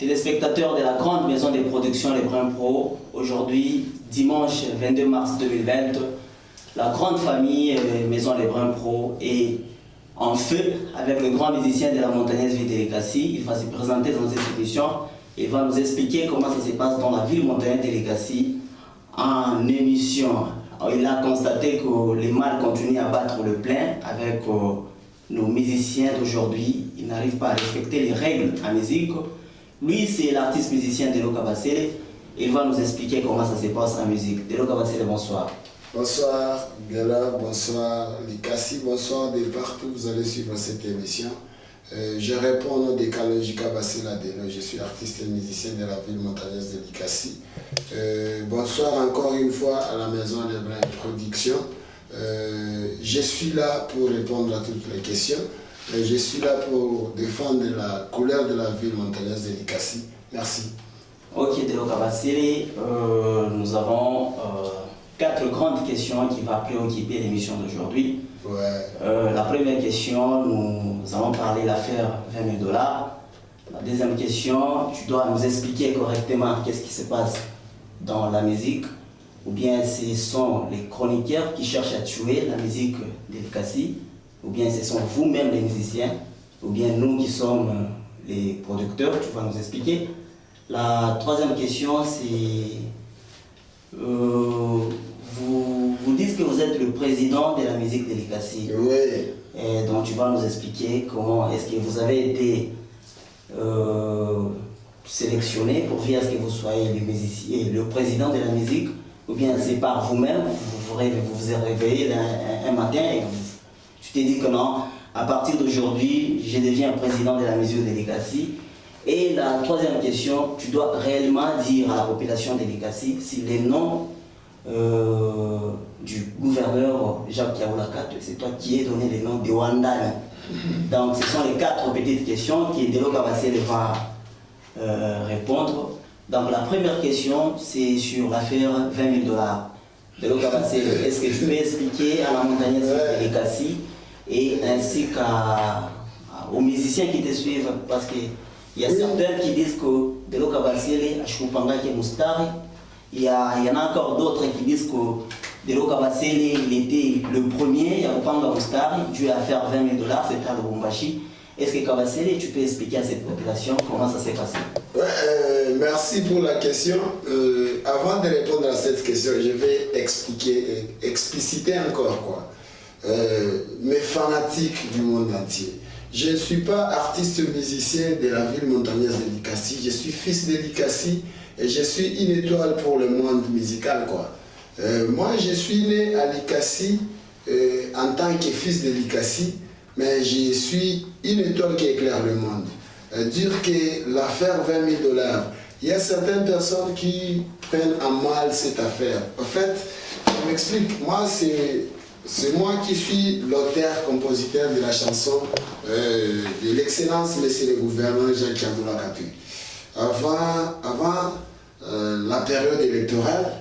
Téléspectateurs de la grande maison de production Les Bruns Pro, aujourd'hui, dimanche 22 mars 2020, la grande famille Maison Les Bruns Pro est en feu avec le grand musicien de la montagnaise ville d'Elikassi. Il va se présenter dans cette émission. Il va nous expliquer comment ça se passe dans la ville montagnaise d'Elikassi en émission. Il a constaté que les mâles continuent à battre le plein avec nos musiciens d'aujourd'hui. Ils n'arrivent pas à respecter les règles en musique. Lui, c'est l'artiste musicien Delo Kabasele. Il va nous expliquer comment ça se passe en musique. Delo Kabasele, bonsoir. Bonsoir Gala, bonsoir Likassi, bonsoir de partout vous allez suivre cette émission. Je réponds au nom de Kaloji Kabasele Delo, je suis artiste et musicien de la ville montagnaise de Likassi. Bonsoir encore une fois à la maison Les Bruns Production. Je suis là pour répondre à toutes les questions. Je suis là pour défendre la couleur de la ville montagnaise de Likassi. Merci. Ok, Delo Kabasele, nous avons 4 grandes questions qui vont préoccuper l'émission d'aujourd'hui. La première question, nous allons parler de l'affaire 20 000 $. La deuxième question, tu dois nous expliquer correctement qu'est-ce qui se passe dans la musique. Ou bien ce sont les chroniqueurs qui cherchent à tuer la musique d'Elikassi. Ou bien ce sont vous-même les musiciens. Ou bien nous qui sommes les producteurs, tu vas nous expliquer. La troisième question, c'est... vous dites que vous êtes le président de la musique d'Elikassi. Oui. Et donc tu vas nous expliquer comment est-ce que vous avez été sélectionné pour dire est-ce que vous soyez le musicien, le président de la musique, ou bien c'est par vous-même, vous vous êtes réveillé un matin et tu t'es dit que non, à partir d'aujourd'hui, je deviens président de la musique d'Elikassi. Et la troisième question, tu dois réellement dire à la population d'Elikassi si les noms du gouverneur Jacques Kiaoulaka, c'est toi qui as donné les noms de Wandani. Donc ce sont les 4 petites questions que Delo Kabasele va répondre. Donc la première question, c'est sur l'affaire 20 000 $. Delo Kabasele, est-ce que tu peux expliquer à la montagnaise d'Elikassi et ainsi aux musiciens qui te suivent, parce qu'il y a certains qui disent que Delo Kabasele a choupanga qui est moustari. Il y en a encore d'autres qui disent que Delo Kabasele il était le premier à Upanga Moustari, dû à faire 20 000 $, c'était à Lubumbashi. Est-ce que Kabasele, tu peux expliquer à cette population comment ça s'est passé? Merci pour la question. Avant de répondre à cette question, je vais expliciter encore quoi. Mes fanatiques du monde entier. Je ne suis pas artiste musicien de la ville montagnaise d'Elikassi, je suis fils d'Elikassi et je suis une étoile pour le monde musical quoi. Moi je suis né à Likassi en tant que fils d'Elikassi, mais je suis une étoile qui éclaire le monde. Dire que l'affaire 20 000 $, il y a certaines personnes qui prennent en mal cette affaire. En fait, je m'explique, moi c'est moi qui suis l'auteur-compositeur de la chanson de l'excellence Monsieur le gouverneur Jacques Kiaoulaka. Avant la période électorale,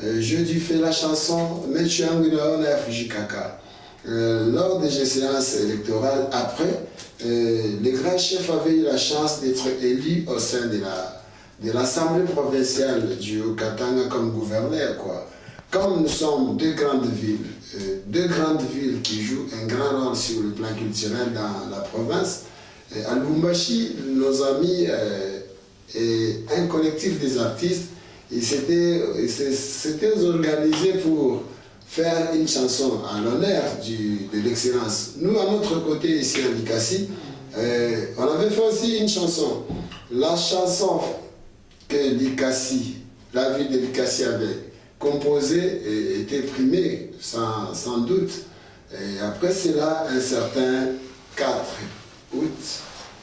je dû faire la chanson Mechuangwinaona Fujikaka. Lors des séances électorales, après, les grands chefs avaient eu la chance d'être élus au sein de l'Assemblée provinciale du Haut-Katanga comme gouverneur, quoi. Comme nous sommes deux grandes villes qui jouent un grand rôle sur le plan culturel dans la province, à Lubumbashi, nos amis et un collectif des artistes, ils s'étaient organisés pour faire une chanson en l'honneur de l'excellence. Nous, à notre côté, ici à Likassi, on avait fait aussi une chanson. La chanson que Likassi, la ville de Likassi avait composée et était primée, sans doute. Et après cela, un certain 4 août,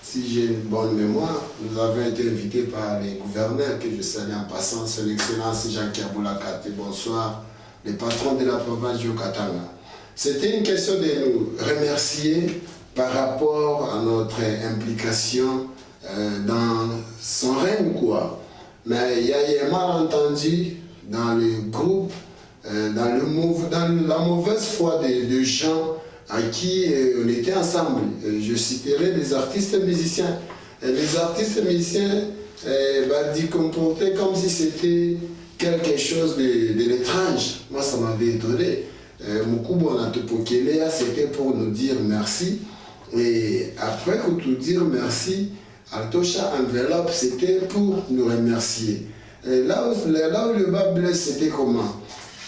si j'ai une bonne mémoire, nous avons été invités par les gouverneurs que je salue en passant, son excellence Jacques Kiaoulaka. Bonsoir, les patrons de la province du Haut-Katanga. C'était une question de nous remercier par rapport à notre implication dans son règne, quoi. Mais il y a eu un malentendu dans le groupe, dans la mauvaise foi de gens à qui on était ensemble. Je citerai des artistes musiciens. Les artistes musiciens dit comporter comme si c'était quelque chose de l'étrange. Moi, ça m'avait étonné. Mukubo Natopokelea, c'était pour nous dire merci. Et après que tout dire merci, Altosha Enveloppe, c'était pour nous remercier. Et là où le bas blesse, c'était comment?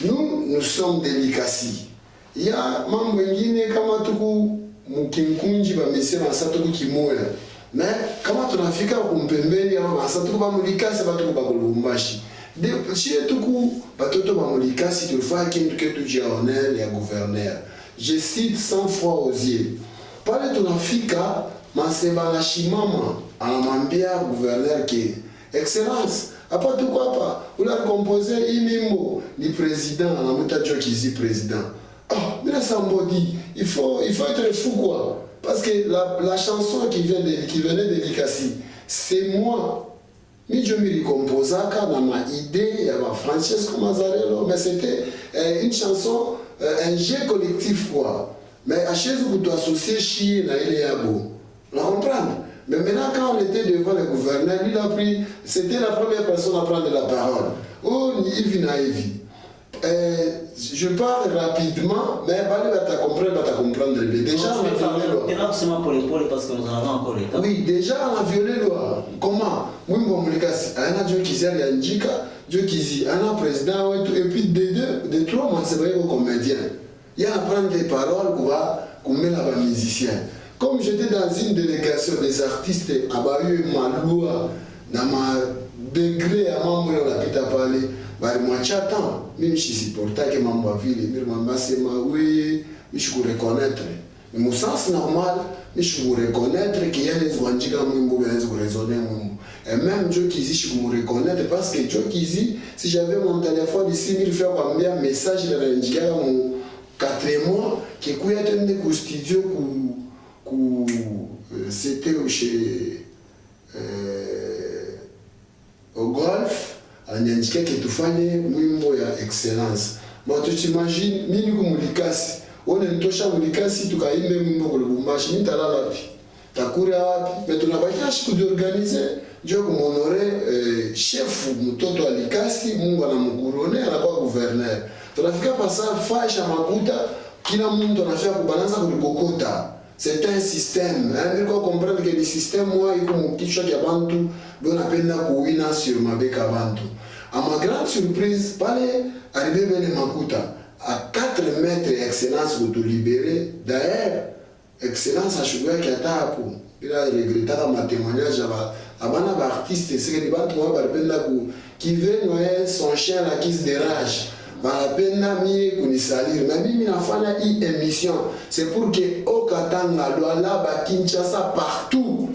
Nous sommes délicats. Il y a mambo ingine kama tuku mkinkunji ba mesema satuku kimoya. Mais kama tunafika kumpembeni ama masatuku ba mulikasi batuku ba kulumbashi. De chez tuku batoto ba mulikasi tulifanya kintu ketu cha honneur ya gouverneur. Je cite 100 fois aux yeux. Pale tunafika maseba na shimama anamwambia gouverneur ki excellence hapa tuko hapa ula composer imimbo ni président anamuta Jokizi président. Ah, mais là, Sambodi, il faut être fou, quoi. Parce que la chanson qui venait de Likasi, c'est moi. Mais je me recompose dans ma idée, il y avait Francesco Mazzarello, mais c'était une chanson, un jeu collectif, quoi. Mais à chaque fois que tu associes Chier, il est beau. On comprend. Mais maintenant, quand on était devant le gouverneur, il a pris, c'était la première personne à prendre la parole. Oh, Yves Naïvi. Je parle rapidement, mais tu vas comprendre. Déjà, on a violé loi. Parce que nous en avons encore les temps. Oui, déjà, on a violé loi. Comment? Oui, bon, on a Dieu qui s'est Yanjika, Dieu qui dit, on a président, et puis de trois mois, c'est vrai aux comédiens. Il y a à prendre des paroles pour mettre la musicien. Comme j'étais dans une délégation des artistes à Bayou, Maloua, dans ma degré à Mambo, on a pu parler. Moi, j'attends, même si c'est pour ça que ma ville, oui, je peux reconnaître. Mais mon sens normal, je peux reconnaître qu'il y a des gens qui ont raisonné. Et même Dieu qui dit, je peux me reconnaître parce que Dieu qui dit, si j'avais mon téléphone ici, il fait combien de messages de l'indicateur en 4 mois, qui est un studio c'était chez au golf. Ananiandika kitufanye mwimbo ya excellence. Moi tu t'imagines mimi kumulikasi. One nitosha mulikasi tukaimbe mwimbo kwa Lubumbashi nitalala wapi? Takura wapi? Mais tunabakia siku kujiorganize ndio kumonore chef mtoto alikasi Mungu anamkurone anakuwa gouverneur. Tunafika pasa fasha makuta kila mtu anafika kubalanza kulikokota. C'est un système. Il faut comprendre que le système, moi, il faut que je bantu, on appelle kuina sur ma beka bantu. À ma grande surprise, palais arrivé vers les Makuta, à 4 mètres excellence pour te libérer. D'ailleurs, excellence a choisi qui a tapé. Il a regretté ma témoignage à un artiste, c'est que les bantu qui veut noyer son chien là qui se dérange. Banapenda mie kunisalir na mimi nafanya hii émission c'est pour que au Katanga Luala ba Kinshasa partout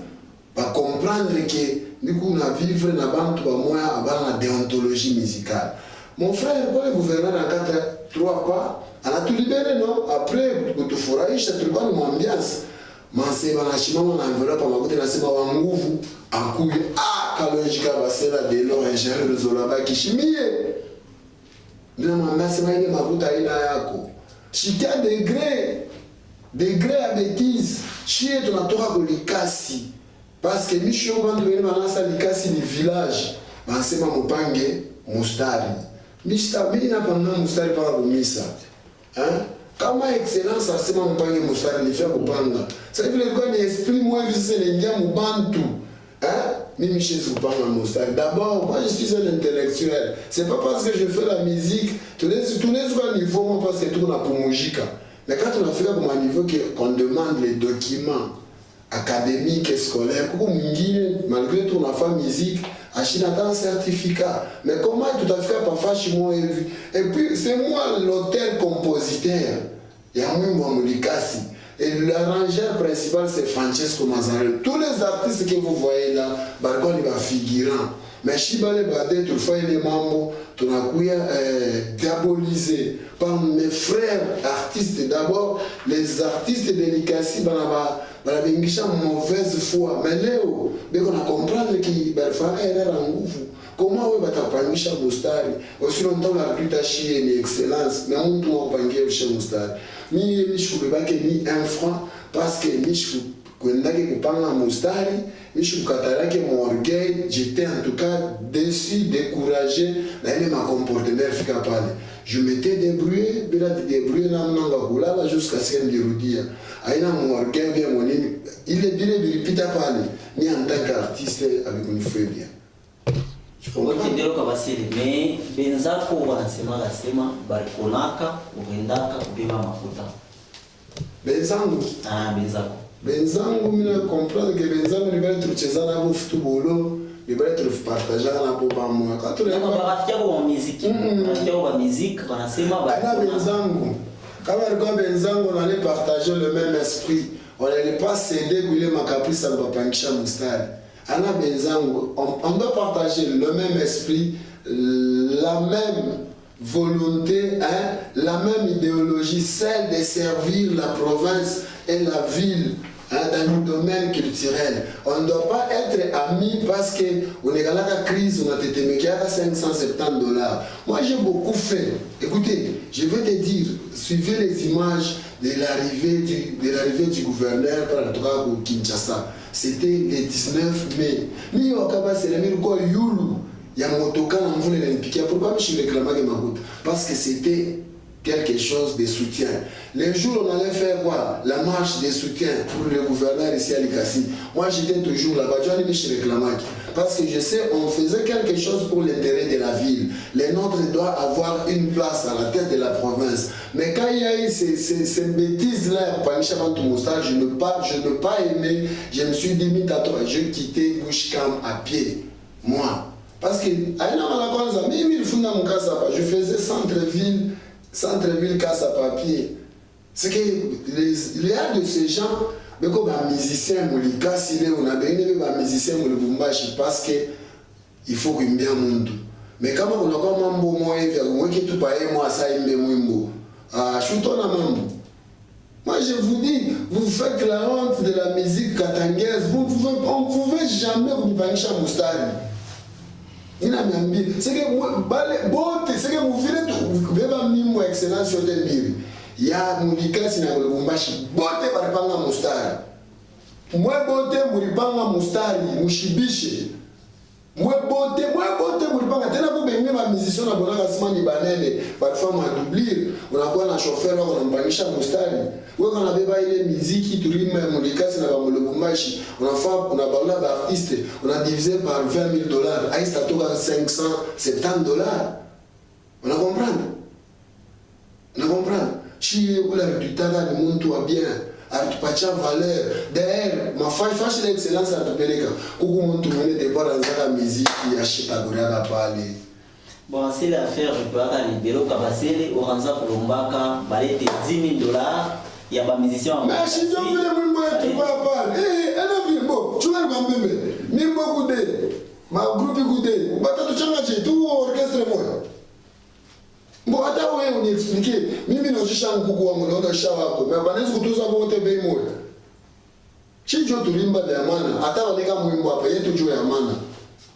ba comprendre que niku na vivre na bantu ba moya abana déontologie musicale. Mon frère pour le gouverneur en 4-3 pas ana tout libéré non après kutufurahisha tulikuwa ni ambiance masema na shimama na envelope makuti na sema wa nguvu akuye kalojika basela de l'or ingénieur Zolaba kishimie. Bila mwambia sema ile makuta ina yako. Shikia degré à bêtise. Chie tunatoka kulikasi. Parce que misho bantu wengine wanasa likasi ni village. Wanasema mupange mustari. Mishta mimi napanga mustari para kumisa. Kama excellence asema mupange mustari ni fia kupanga. Sasa vile kwa ni esprit moi hivi sasa inaingia mubantu. Mimi je suis pas un monstre. D'abord, moi je suis un intellectuel. C'est pas parce que je fais la musique, tous les niveaux, moi parce que tout n'a pour musique. Mais quand on a fait comme un niveau qu'on demande les documents académiques et scolaires, malgré tout on a fait musique, Achille a un certificat. Mais comment tout à fait pas fait moi et puis c'est moi l'auteur-compositeur. Il y a moi Moulikasi. Et l'arrangeur principal c'est Francesco Mazzarello. Tous les artistes que vous voyez là, Bargon il va figurant. Mais Shibale Bade, tu fais les mambo, tu as diabolisé par mes frères artistes. D'abord, les artistes de l'Ikasi, ils ont mauvaise foi. Mais Léo, on a compris qu'il va faire erreur en goût. Comment on va t'apprendre à Moustari? Aussi longtemps, la plus tachée et l'excellence, mais on va pas chez Moustari. Ni un franc, parce que kuendaki kupanga mustari mishi kukatarake mon orgueil. J'étais en tout cas déçu, découragé na ile ma comportement fika pale. Je m'étais débrouillé bila débrouillé na mnanga kulala jusqu'à ce que ndirudia aina mon orgueil bien mon nini ile bile bilipita pale ni en tant qu'artiste avec une feuille bien. Ukindelo kabasili me benzako wanasema barikonaka uendaka kubeba mafuta benzangu benzangu mina comprendre que benzangu ni bali tucheza na bo football ni bali tu partager na bo ba moi quand tu les barafikia kwa muziki barafikia kwa muziki wanasema benzangu kama alikuwa benzangu on allait partager le même esprit, on allait pas céder kuile makaprisa bapangisha mustari. Ana benzangu on doit partager le même esprit, la même volonté, hein, la même idéologie, celle de servir la province et la ville, hein, dans le domaine culturel. On ne doit pas être amis parce qu'on est dans la crise, on a été méqué à $570. Moi j'ai beaucoup fait. Écoutez, je vais te dire, suivez les images de l'arrivée du gouverneur par le Kinshasa. C'était le 19 mai. Mais c'est le Yulu. Il y a un motoka dans le Olympique. Pourquoi je réclamais ma route? Parce que c'était quelque chose de soutien. Les jours on allait faire quoi? La marche de soutien pour le gouverneur ici à Likasi. Moi j'étais toujours là-bas. Je réclamais. Parce que je sais, on faisait quelque chose pour l'intérêt de la ville. Les nôtres doivent avoir une place à la tête de la province. Mais quand il y a eu ces bêtises-là, je ne pas aimé. Je me suis dit, je quittais Bushkam à pied. Moi. Parce que je faisais centre-ville casse à papier. C'est que il y a de ces gens, mais comme un musicien, on a donné un musicien parce que il faut qu'il y ait un monde. Mais quand on a comme un bon moyen, on qui tout pareil, moi ça il me mouimbo. Ah, je suis ton amant. Moi je vous dis, vous faites la honte de la musique katangaise. On ne pouvait jamais vous banisher à Moustari. C'est que vous venez excellence sur des murs. Il y a Moulikasi na Lubumbashi. Bote baripanga mustari. Mwe bote muripanga mustari, mushibishe. Mwe bote muripanga. Tena kubenge ma musicien na bonaka sima ni banene, parfois ma doublir. Unakuwa na chauffeur wako unampangisha mustari. Wewe kana beba ile muziki tulime Moulikasi na Lubumbashi. Unabala ba artiste, on a divisé par $20,000. Aïe ça toka $570. On a comprendre? Si vous avez du temps, le monde doit bien, atupatia valeur. D'ailleurs, ma fâche l'excellence à Tupeleka. Coucou mon tourné de pas dans la musique, il y a Chitagoria parler. Bon, c'est l'affaire de Paka Libero Kabasele, Oranza Kolombaka, balete $10,000. Il y a pas musicien en mais si tu veux le monde, tu vas parler. Elle a vu, bon, tu vas le même. Mimbo Goudé, ma groupe Goudé, ou pas tout changer, tout orchestre moi. Bon, attends, on explique. Mimi no shisha ngugu wa mwana shawa mais banezi kutuza bote bei moya. Chijo tulimba ya mana, hata waleka muimbo hapa yetu juu ya mana.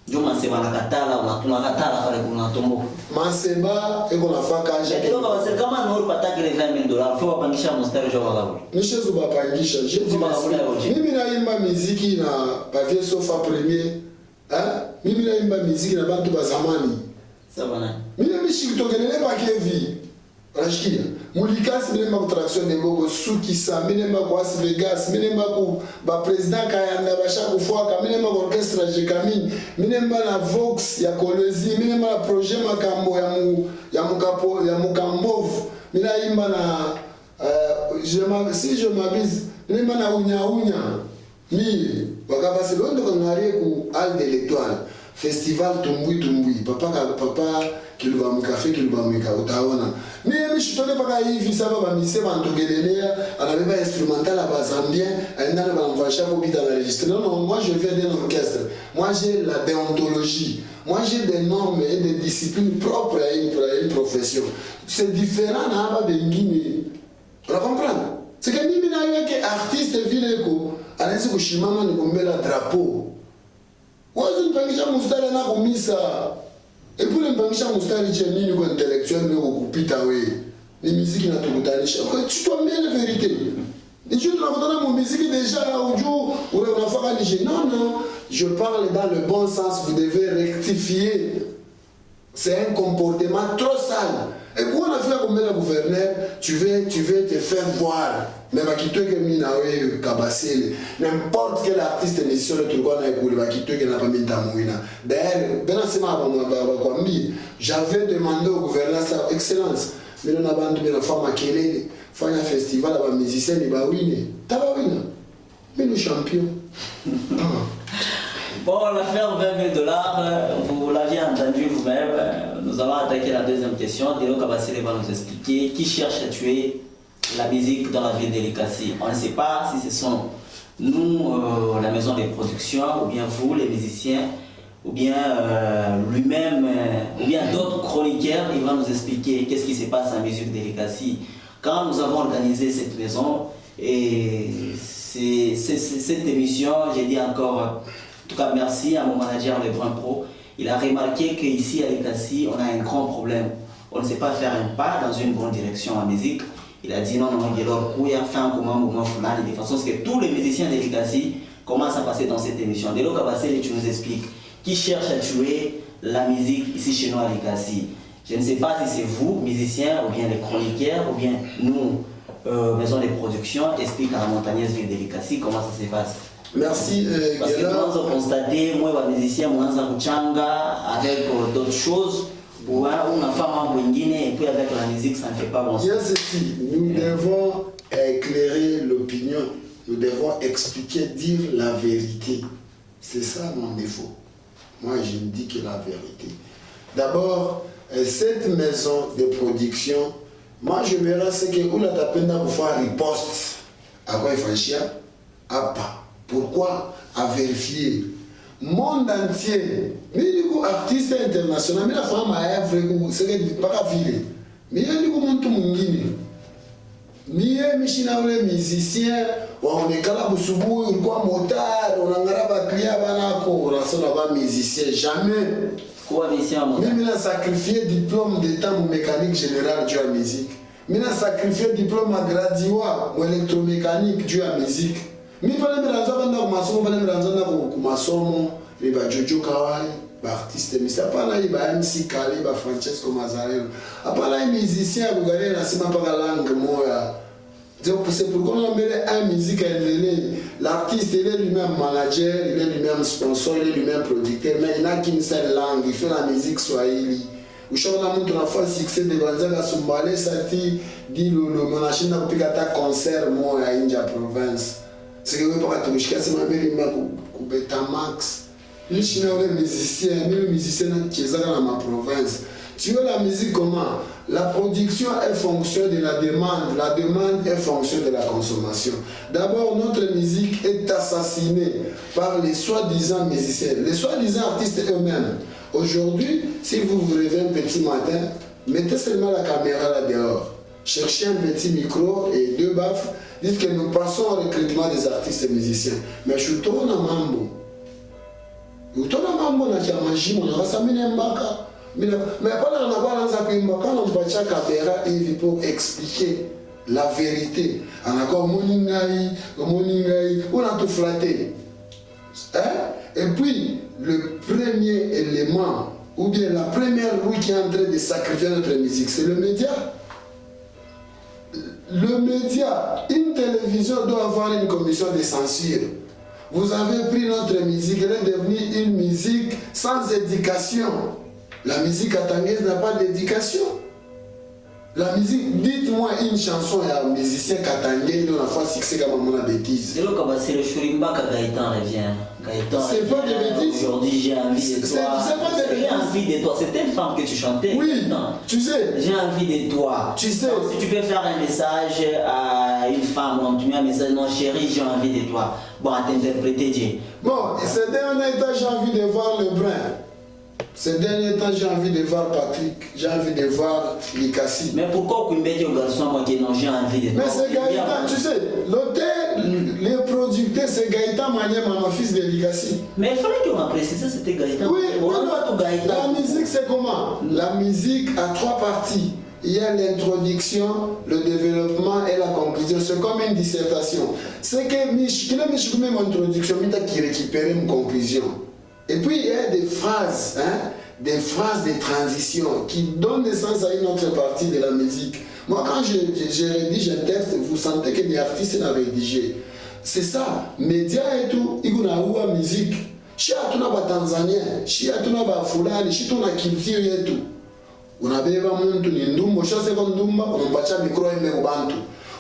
Jo Maseba nakatala, unatuna pale kuna tombo. Maseba eko nafaka aje. Ndio kama kama nuru pataki le $20,000, faut pangisha mustari jo wagabo. Nishezo bapangisha, je dis mimi naimba muziki na Pavier Sofa premier. Hein? Mimi naimba muziki na bantu ba zamani. Mimi shikitokelele pa kevi. Rashkia. Moulikasi mimi traction de bogo Sukisa, mimi kwa Las Vegas, mimi ku ba president Kayanda basha kufuaka, mimi kwa orchestre Jekamin, mimi na Vox ya Kolezi, mimi na projet makambo ya Mukambovu. Mimi naimba na si je m'abuse, mimi na unya. Mimi wakabasi londo kangarie ku Hall de l'Étoile. Festival Tumbui papa kiluba mkafe kiluba mika utaona mimi shitone paka hivi saba ba mise bantogelelea anabeba instrumental ba zambien aenda na banvasha pour bita la registre. Non, moi je viens d'un orchestre, moi j'ai la déontologie, moi j'ai des normes et des disciplines propres à une profession. C'est différent na ba bengine. On comprend? C'est que mimi na yake artiste vileko anaweza kushimama ni kumbela drapeau. Wazi mpangisha mustari na kumisa. Et pour mpangisha mustari je nini kwa intellectuel mais kupita we. Ni muziki na tukutanisha. Tu dois bien la vérité. Et je te raconte mon musique déjà, un jour, on a fait un non, non, je parle dans le bon sens, vous devez rectifier. C'est un comportement trop sale. Et pour on a fait comme le gouverneur, tu veux te faire voir. Mais qui te que minawe kabasele n'importe quel artiste musicien le truc on a écoulé qui te que n'a pas mis ta mouina. D'ailleurs, j'avais demandé au gouverneur sa excellence. Mais on a abandonné la femme à Kelele, faire un festival avec les musiciens, ils vont winer. T'as pas winer. Mais nous champions. Bon, l'affaire 20 000 $, vous l'aviez entendu vous-même. Nous allons attaquer la deuxième question. Délo Kabassele va nous expliquer qui cherche à tuer la musique dans la ville de Likasi. On ne sait pas si ce sont nous, la maison de production, ou bien vous, les musiciens, ou bien lui-même, ou bien d'autres chroniqueurs. Il va nous expliquer qu'est-ce qui se passe en musique de Likasi. Quand nous avons organisé cette maison, et cette émission, j'ai dit encore, en tout cas merci à mon manager Le Brun Pro, il a remarqué qu'ici à Likasi, on a un grand problème. On ne sait pas faire un pas dans une bonne direction en musique. Il a dit non, non, il y a fait un moment fulani, de façon à ce que tous les musiciens de Likasi commencent à passer dans cette émission. Délo Kabassele, tu nous expliques qui cherche à tuer la musique ici chez nous à Likasi. Je ne sais pas si c'est vous, musiciens, ou bien les chroniqueurs, ou bien nous, maison de production, explique à la montagneuse ville de Likasi comment ça se passe. Merci. Parce que nous avons constaté, moi, les musiciens, moi, avec d'autres choses. On a fait un wingine et puis avec la musique, ça ne fait pas bon. Bien ceci, nous devons éclairer l'opinion, nous devons expliquer, dire la vérité. C'est ça mon défaut. Moi, je ne dis que la vérité. D'abord, cette maison de production, moi je verrai ce que où la tapenda pour faire riposte. À quoi il faut chier? À pas. Pourquoi? À vérifier. Monde entier, mais du coup artiste international, mais la femme a œuvre, c'est pas qu'à filer. Mais il y a du coup mon tout mon guiné. Mais michina les musiciens, on est là pour subou, on quoi motard, on a grave client banako, on a son là musicien jamais. Quoi musicien mon? Mais il a sacrifié diplôme d'état ou mécanique générale dû à la musique. Il a sacrifié diplôme à graduat ou électromécanique dû à la musique. Mi pale miranza banda kumasomo pale miranza na kumasomo ni ba Jojo Kawai ba artiste misa pala ba MC Kali ba Francesco Mazzarello apala musicien bugale na sima pa langue moya donc c'est pourquoi on met un musique l'artiste il est lui-même manager, il est lui-même sponsor, il est lui-même producteur, mais il n'a qu'une seule langue, il fait la musique swahili. Où on a montré la fois succès de Gonzaga Sumbale Sati dit le monachine n'a pas ta concert moi à India province. C'est que vous pouvez pas toucher, c'est ma mère qui Betamax. Les Chinois, les musiciens qui sont dans ma province. Tu vois la musique comment? La production est fonction de la demande est fonction de la consommation. D'abord, notre musique est assassinée par les soi-disant musiciens, les soi-disant artistes eux-mêmes. Aujourd'hui, si vous vous levez un petit matin, mettez seulement la caméra là dehors. Cherchez un petit micro et 2 baffes. Dites que nous passons au recrutement des artistes et musiciens. Mais je suis trop dans mambo. Je suis trop dans mambo, je suis trop dans mambo. Mais pas dans la quand on va chaque caméra pour expliquer la vérité. On a comme moningai, on a tout flatté. Et puis, le premier élément, ou bien la première roue qui est en train de sacrifier notre musique, c'est le média. Le média, une télévision doit avoir une commission de censure. Vous avez pris notre musique, elle est devenue une musique sans éducation. La musique katangaise n'a pas d'éducation. La musique, dites-moi une chanson et un musicien katangais dont la fois succès comme mon bêtise. C'est le Churimba que Gaëtan revient. C'est pas des bêtises. Aujourd'hui j'ai envie de toi. C'est pas des bêtises. J'ai envie de toi. C'était une femme que tu chantais. Oui, non. Tu sais. J'ai envie de toi. Tu sais. Donc, si tu peux faire un message à une femme, donc tu mets un message, non chérie, j'ai envie de toi. Bon, à t'interpréter, Dieu. Bon, ces derniers temps, j'ai envie de voir le brin. Ces derniers temps, j'ai envie de voir Patrick, j'ai envie de voir Likasi. Mais pourquoi vous mettez au garçon, moi qui non, j'ai envie de toi? Mais c'est Gaëtan, tu sais, l'hôtel, les producteurs, c'est Gaëtan Maniema, mon fils de Likasi. Mais il fallait qu'on a précisé, c'était Gaëtan. Oui, on n'a pas tout Gaëtan. La musique, c'est comment? La musique a 3 parties. il y a l'introduction, le développement et la conclusion. C'est comme une dissertation. C'est que je mets mon introduction, qui récupère une conclusion. Et puis il y a des phrases, des phrases de transition qui donnent naissance à une autre partie de la musique. Moi, quand je rédige un texte, vous sentez que les artistes l'ont rédigé. C'est ça. Médias et tout, ils ont une musique. Si tu as des Tanzaniens, si tu as des Fulani, si tu as une culture et tout. Unabeba muntu ni ndumbo shase kwa ndumba unampatia micro ime kubantu.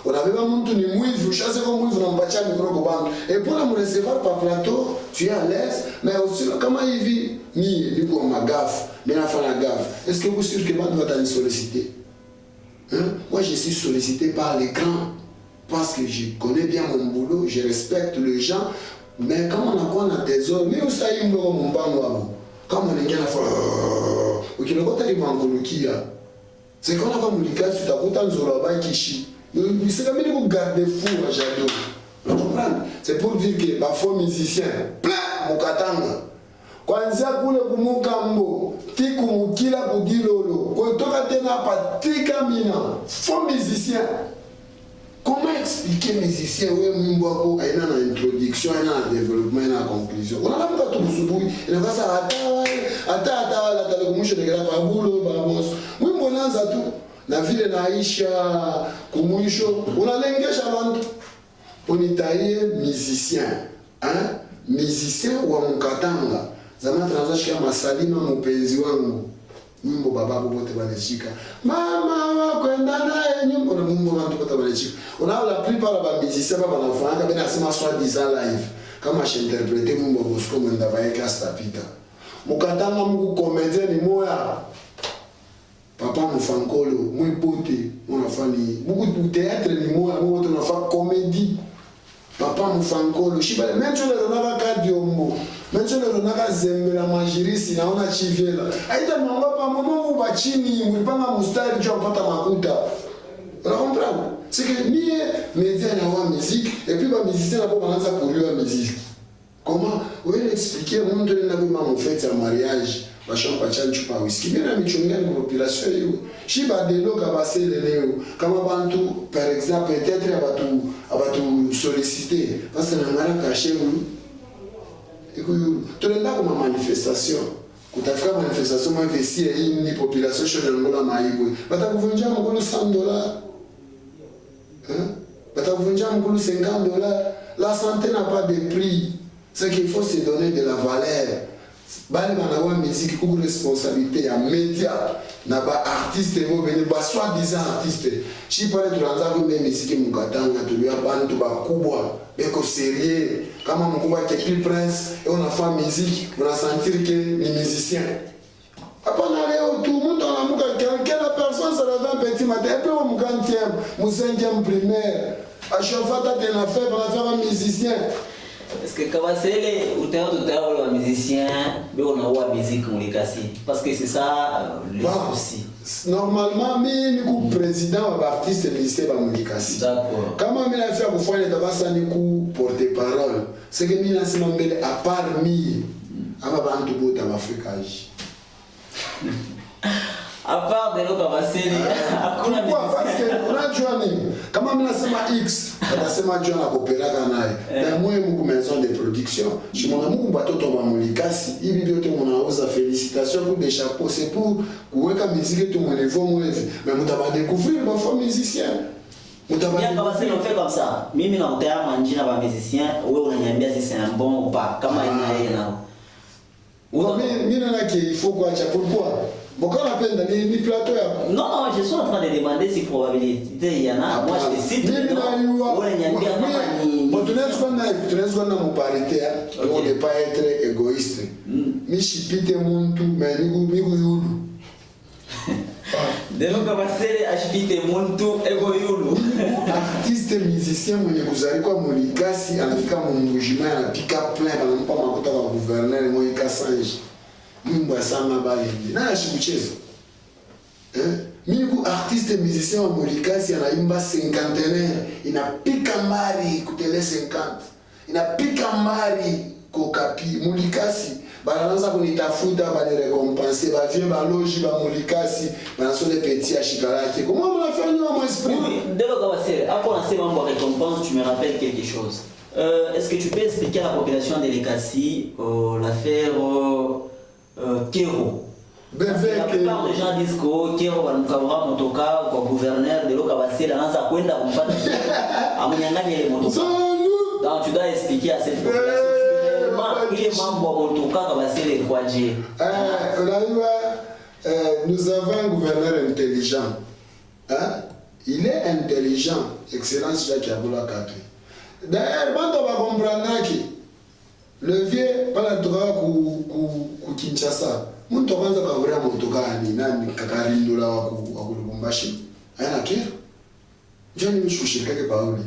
Unabeba muntu ni mwivu shase kwa mwivu unampatia micro kubantu. Et pour me recevoir par plateau, tu es à l'aise, mais aussi comment il vit ni pour ma gaffe, mais la fin la gaffe. Est-ce que vous êtes sûr que moi dois t'en solliciter? Moi je suis sollicité par l'écran parce que je connais bien mon boulot, je respecte les gens, mais quand on a quoi dans tes zones, mais aussi il me mon bango. Quand on est là, ukilokota limangulukia c'est qu'on a comme l'ikasi utakuta nzoroba kishi c'est comme une garde fou à Jado. Vous comprenez? C'est pour dire que parfois musicien plein mukatanga kwanzia kule kumukambo tiku mukila kudilolo kutoka tena hapa tika mina faux musicien. Comment expliquer musicien ouais mwimbo wako aina na introduction aina na développement aina na conclusion? On a pas tout subuhi inakuwa sawa hata wala talikumusha nekela babulo babos mwimbo naanza tu na vile naisha kumwisho unalengesha abantu unitaye musicien musicien wa mkatanga zamani tunazashika masalima mpenzi wangu mwimbo bababu wote wanashika mama wakwenda naye nyumba na mwimbo watu wote wanashika unaona la plupart ba musicien baba wanafanya bena asema soit disant live kama j'interpréter mwimbo Bosco mwenda baeka astapita mukatanga muku komedie ni moya papa mufankolo mwipote unafani muku théâtre ni moya muku tunafa comédie papa mufankolo shibale mencho le ronaka kadiombo mencho le ronaka zembela majirisi naona chiviela aita mwanga pa mama uba chini mwipanga mustari jo pata makuta on comprend c'est que ni média na wa musique et puis ba musicien na po bananza courir musique. Comment vous pouvez l'expliquer? Mon donné n'a pas fait un mariage, ma chambre pas tchan chupa whisky. Bien la michonga une population yo. Si ba delo ka passer le néo. Comme bantu par exemple peut-être abatu solliciter parce que na ngara caché ou. Écoute, tu n'as pas comme manifestation. Quand tu fais manifestation, moi investir une population chez le Angola maïbo. Ba ta kuvunja mkulu $100. Ba ta kuvunja mkulu $50. La santé n'a pas de prix. C'est qu'il faut se donner de la valeur. Bali banawa musique pour responsabilité à médias na ba artiste bo beni ba soi-disant artiste. Si pale tunaanza kuimba musique mukatanga tulia bantu bakubwa beko sérieux kama mkubwa Kepi Prince et on a fait musique on a sentir que ni musicien. Apana leo tout le monde anamuka quelqu'un la personne ça va un petit matin et puis au 40e, au 5e primaire. À chaque fois tu as affaire un musicien. Est-ce que Kabasele, ou t'es un musicien, mais on a une musique communication? Parce que c'est ça le souci. Normalement, je suis président de l'artiste et ministère de la communication. D'accord. Comment je vais faire pour faire des porte-parole? C'est que je suis à part mi, à ma bande de l'Afrique. À part de l'eau Kabasele, pourquoi? Parce que on a joué. Comment je vais X? Nasema John akopelaka naye na mwe muku maison de production chimona muku batoto ba mulikasi hivi vyote mnauza félicitations pour des chapeaux c'est pour kuweka muziki yetu mu niveau mwevi mais mutaba découvrir ba fois musicien mutaba bien kama c'est on fait comme ça mimi na utea manjina ba musicien wewe unaniambia si c'est un bon ou pas kama ina na mimi na il faut kuacha pourquoi pourquoi on appelle ni plateau yako? Non, je suis en train de demander si probabilité il y en a. Moi je décide. Bon, tunaweza kuwa mu parité, on ne pas être égoïste. Mishipite muntu mais miku yulu. Delo Kabasele ashipite muntu ego yulu. Artiste musicien mwenye kuzalikuwa mulikasi anafika mungujima anapika plein anampa makuta kwa gouverneur Moïka Sanji. Mwimbo ya sama balindi na ashikucheza mimi artiste musicien wa Mulikasi anaimba cinquantenaire inapika mbari kutele 50 inapika mbari kokapi Mulikasi banaanza kunitafuta bani récompenser ba vieux ba logi ba mulikasi bana sont les petits à Chikalaki. Comment on a fait nous mon esprit? Oui, dès le Kabasele, après on a ces membres récompense, tu me rappelles quelque chose. Est-ce que tu peux expliquer à la population de Lekasi l'affaire Kero? La plupart des gens disent que Kero va nous avoir motoka comme gouverneur de l'Okabasele, on a kwenda kumpata amunyanganya ile motoka. Donc tu dois expliquer à cette population. Il est membre de motoka Kabasele quoi dire. Nous avons un gouverneur intelligent. Hein? Il est intelligent, Excellence Jacques Aboula Kapi. D'ailleurs, quand on va comprendre que le vieux, pas la drogue ou Kinshasa, mon tokan za kavura motoka ni nani kakarindo wa kulubumbashi. Ayana kero. Joni mishushirika ke pauli.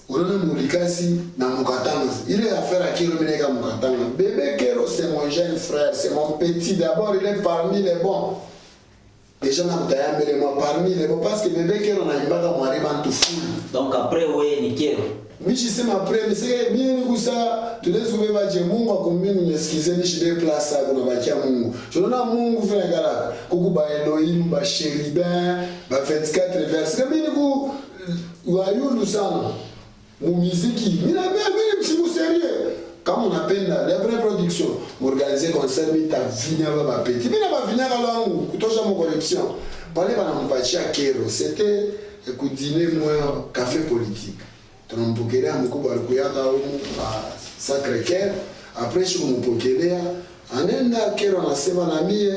Unaona mulikasi na mukatanga. Ile affaire à kero mineka mukatanga. Bébé Kero c'est mon jeune frère, c'est mon petit. D'abord, il est parmi les bons. Déjà, parmi les bons, parce que bébé Kero n'a pas de moyen de fou. Donc après, oui, ni Kero. Mais je sais après, mais c'est bien que ça, tu laisses ouvrir ma djemou, à combien nous m'excuser, mais je déplace ça, qu'on a bâti à Mungu. Je n'ai pas Mungu fait un gala. Koukou ba Elohim, ba Chéribin, ba 24 versets. Mais nous, ou aïou nous sommes, mon musique, mais la même, si vous sérieux. Quand on appelle la vraie production, organiser concert, mais ta vie n'a pas petit. Mais n'a pas venir à l'angle, tout ça mon collection. Parler par mon pâtier à Kero, c'était un dîner moins café politique. Tunampokea mkubwa alikuyaka huko Sacré-Cœur. Après je kumpokelea anaenda Kero anasema na mimi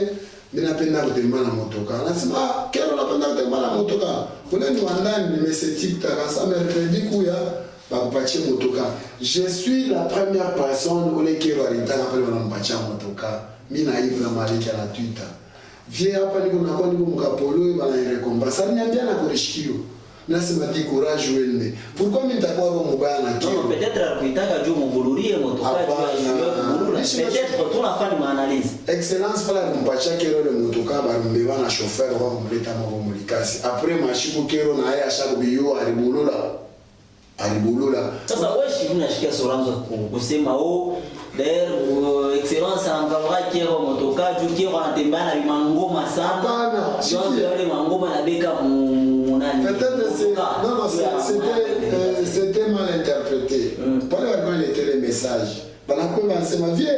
napenda kutembea na motoka. Anasema Kero napenda kutembea na motoka. Kuna ni wandani nimesetika kasa mercredi kuya bakupatie motoka. Je suis la première personne où les Kero alitaka pale wanampatia motoka. Mimi na hivi na maliki na Twitter. Vie hapa niko na kwa niko mkapolo bana irekomba. Niambia na kurishikio. Nasema di courage wende. Pourquoi mimi nitakuwa roho mbaya na Kero? Non, peut-être kuitaka juu mugulurie motoka juu. Peut-être tu nafanya maanalyse. Excellence pala mpacha Kero le motoka ba mbeba na chauffeur wa kumleta mwa mulikasi. Après mashiku Kero na yeye ashakubiyo alibulula. Sasa wewe shi unashikia soranzo kusema d'ailleurs Excellence anavaa Kero motoka juu Kero anatembea na mangoma sana. Hapana, sio wale mangoma na beka peut-être c'était mal interprété. Pale walikuwa nilete le message. Banakuwa wanasema vie,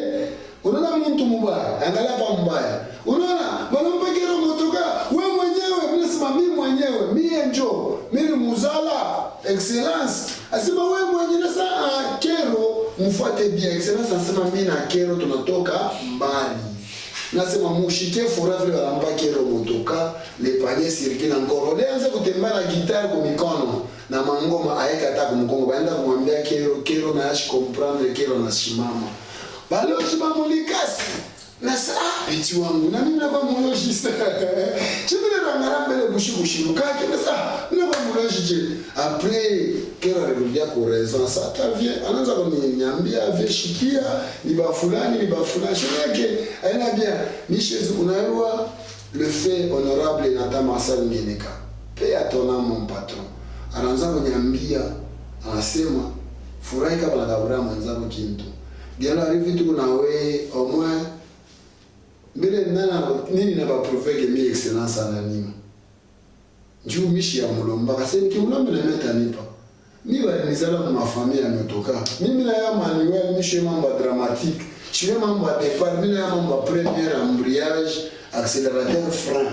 unaona mtu mbaya, angalia pa mbaya. Unaona, wanampa Kero motoka, wewe mwenyewe, unasema mimi mwenyewe, mimi njo, mimi muzala, Excellence. Asema wewe mwenyewe sasa Kero, mfuate bien. Excellence anasema mimi na Kero tunatoka mbali. Nasema mushike forever wanampa Kero motoka, le panier circule encore. Alianza kutembea na gitari kwa mikono na mangoma aeka hata kumkongo. Baenda kumwambia Kero na ashi comprendre Kero na shimama. Baloji bamulikasi. Na saa biti wangu na mimi nakuwa muloji sasa. Chimene rangara mbele bushibushi kake na saa nakuwa muloji je. Après Kero alirudia kwa raison ça ta vie anaanza kuniambia veshikia ni ba fulani yake aina bien Michel unaelewa le fait honorable Nathan Marcel Ngeneka paix à ton âme mon patron anaanza kuniambia anasema furahi kama nakabura mwanzako kintu dialo arrive tu na we au moins mbele nini na ba prouver que mi excellence ananima njoo mishi ya mulomba kaseni kimulomba na metanipa ni walinizala mu famille ametoka mimi na ya Manuel mishi mambo dramatique je suis mambo de départ mimi na mambo premier embrayage accélérateur frein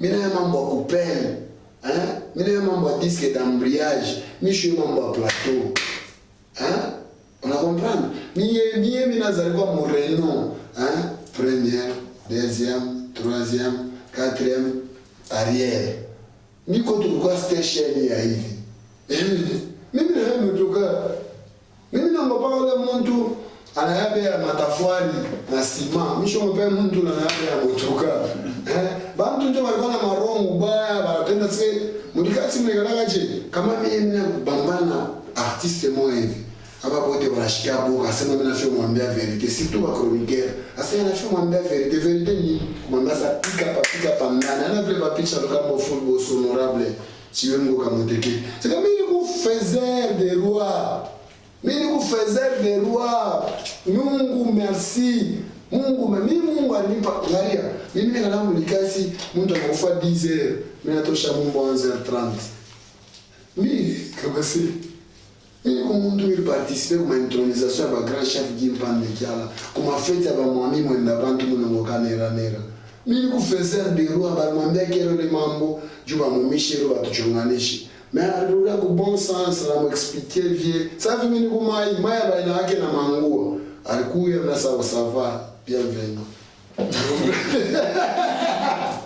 mimi na mambo coupelle hein mimi na mambo disque d'embrayage mishi mambo plateau hein on a comprendre mimi nazalikuwa mu Renault hein première deuxième troisième quatrième arrière niko tulikuwa station ya hivi mimi na mtoka mimi na mbaba wale mtu anayabea matafari na sima misho mpe mtu na anayabea motoka bantu ndio walikuwa na marongo baya wanapenda sike mudikati mnekanaga je kama mimi na bambana artiste moi hivi aba bote wanashikia boka sema mimi nafio mwambia verite surtout ba chroniqueur asa nafio mwambia verite ni kumwambia sa pika pandana na vile ba picha kama full honorable Chiwengo Kamoteke. C'est comme il vous faisait des rois. Mimi ni faiseur de roi. Mungu merci. Mungu alinipa ngalia. Mimi nikaanza Mulikasi, mtu anakufa 10h, mimi natosha Mungu 11h30. Mimi kama si mimi kumuntu ili participer kuma intronisation ya grand chef Gimpande Kiala, kuma fete ya mwami mwenda bantu munongoka nera. Mimi ku faiseur de roi balimwambia kero le mambo juba mumishiro batuchunganishi. Mais alikuwa ku bon sens la m'expliquer vie. Safi mimi ku mai baina yake na manguo. Alikuwa na sawa bienvenue.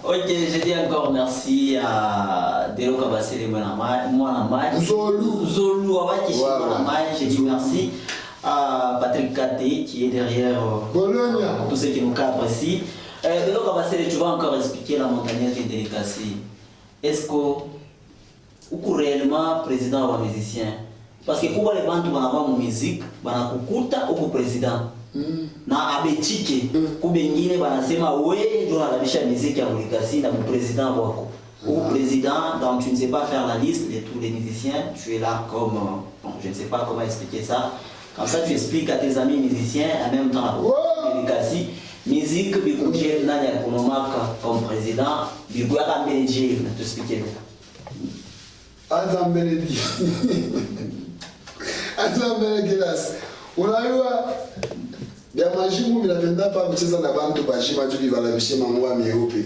Ok, je dis encore merci à Delo Kabasele Mwanamai. Zolu Mwanamai, je dis merci à Patrick Kate qui est derrière tous ceux qui nous cadrent ici. Delo Kabasele, tu vas encore expliquer la montagnette de Délicassi. Est-ce que ou réellement président ou musicien? Parce que pour les bantu banava musique, banakukuta ou président. Na abetike kubengine banasema wewe ndio unalabisha muziki ya Mulikasi na président wako. Au président, donc tu ne sais pas faire la liste de tous les musiciens, tu es là comme bon, je ne sais pas comment expliquer ça. Comme ça tu expliques à tes amis musiciens en même temps à Mulikasi musique bikuje nani akonomaka comme président, bigwaka manager na t'expliquer. Azambeledi. Azambelegelas. Unajua ya majimu vinapenda pa kucheza na bantu bashima juu balabishe mangwa meupe.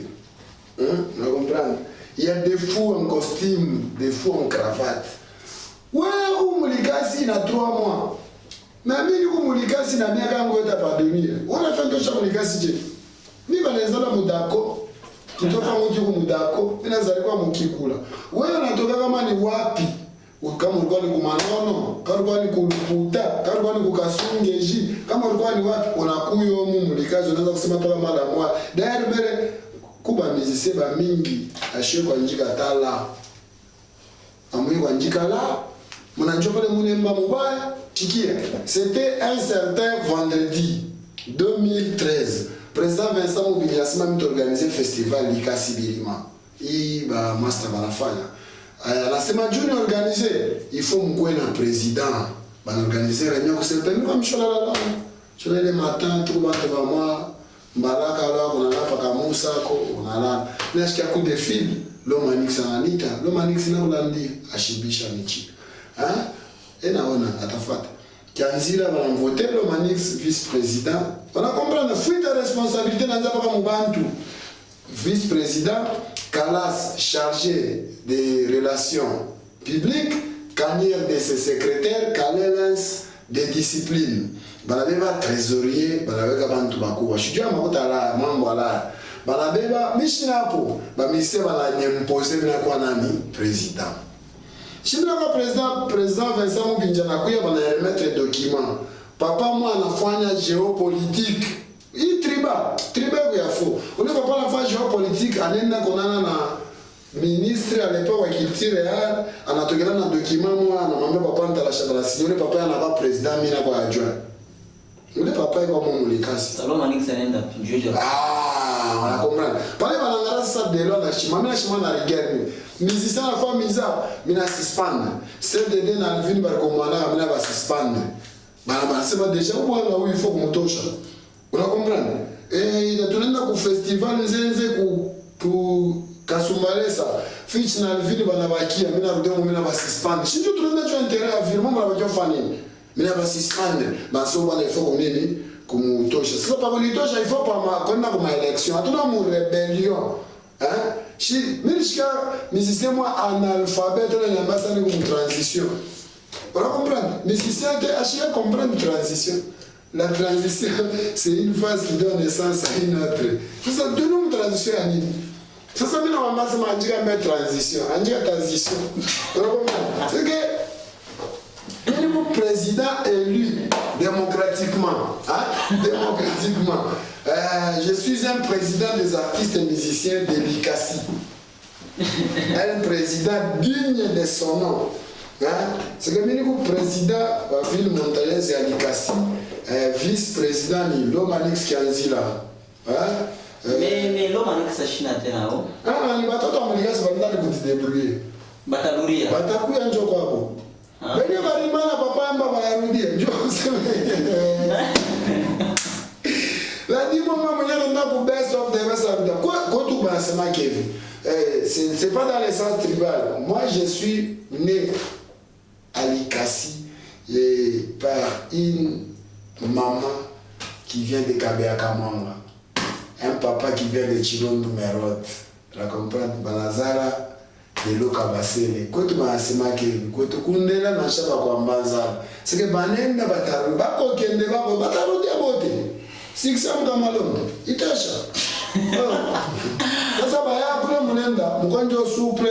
Na comprendre? Il y a des fous en costume, des fous en cravate. Wewe Mulikasi na 3 mois. Na mimi niko Mulikasi na miaka yangu yote padumia. Unafanya tosha Mulikasi je? Mimi banazala mudako. Kitoka mujiko mudako, ninazalikuwa mukikula. Wewe unatoka kama ni wapi? Kama ulikuwa ni kumanono, kama ulikuwa ni kuluputa, kama ulikuwa ni kukasungeji, kama ulikuwa ni wapi unakuyo Mulikasi unaweza kusema pala mara moja. D'ailleurs bere kuba musicien ba mingi ashie kwa njika tala. Amui kwa njika la, mnanjua pale munemba mubaya, tikia. C'était un certain vendredi 2013. Président Vincent Mubili asema mtu organiser festival Likasi Birima. Hii ba master banafanya. Anasema junior organiser, il faut mkwe na président. Ban organiser réunion ko septembre comme chola la. Chola le matin tout ba te moi Mbaraka la kuna napa kamusa ko unalala. Nasikia ku de fil lo manix anita, lo manix na ulandi ashibisha michi. Enaona atafata. Kianzira banamvoter lo manix vice-président. On a compris la fuite de responsabilité dans un Mubantu. Vice-président, Kalas chargé des relations publiques, Kanier de ses secrétaires, Kalelens des disciplines. Banabeba trésorier, banabeba bantu bakuwa. Shujua makuta la mambo ala. Banabeba mishinapo, ba ministère bana nyemposer bina kwa nani président. Shina kwa président Vincent Mubinja na kuya bana remettre document. Papa moi anafanya géopolitique. Hii triba ya fo. Ule papa anafanya géopolitique anaenda konana na ministre à l'époque wa culture ya anatokana na document moi anamwambia papa nitalasha bala signore papa anaba président mimi na kwa adjoint. Ule papa yuko kwa Mulikasi. Saloma nix anaenda pinjoje. On a compris. Pale banangara sasa delo na shima na rigueur. Musicien la fois misa mina suspendre. CDD na Alvin Barkomana mina ba suspendre. Bana sema déjà bwana huyu il faut kumtosha. Una comprendre? Tunaenda ku festival nzenze ku Kasumbalesa. Fitch na Alvin bana bakia mina rudemo mina ba suspendre. Shinjo tunaenda tu intérêt à virement bana bakia fani. Mina ba suspendre. Baso bana il faut kumnini kumtosha. Sasa pa kunitosha il faut pas kwenda kwa élection. Hatuna mu rebellion. Milishka musicien moi analphabète dans l'ambassade comme transition. On comprend. Musicien à comprendre transition. La transition c'est une phase qui donne naissance à une autre. C'est ça deux noms transition à nini. C'est ça nous on va se manger mettre transition, transition. On comprend. C'est que le président élu démocratiquement, démocratiquement. Je suis un président des artistes et musiciens de Likasi. Un président digne de son nom. C'est que le président de la ville montagneuse de Likasi, vice-président de Lomanix Kianzila. Mais Lomanix a china tenao. Il va tout en Likasi, il va se débrouiller. Batalouria. Batalouria, un jour quoi. Benye balimana papa amba banarudia. Njoo sema. La dit moi mwenyewe ndio ku best of the best of the. Kwa tu banasema Kevin. C'est pas dans le sens tribal. Moi je suis né à Likasi par une maman qui vient de Kabeakamanga. Un papa qui vient de Chilombo Merot. La comprendre Banazara de Lokabasele. Quand tu m'as assimilé, quand tu connais la machin à Kwambaza, c'est que Banenda Bataru, Bako Kende Bako Bataru Diabote. Si ça me camalon, Itasha. Sasa baya après Munenda, Mukonjo souple,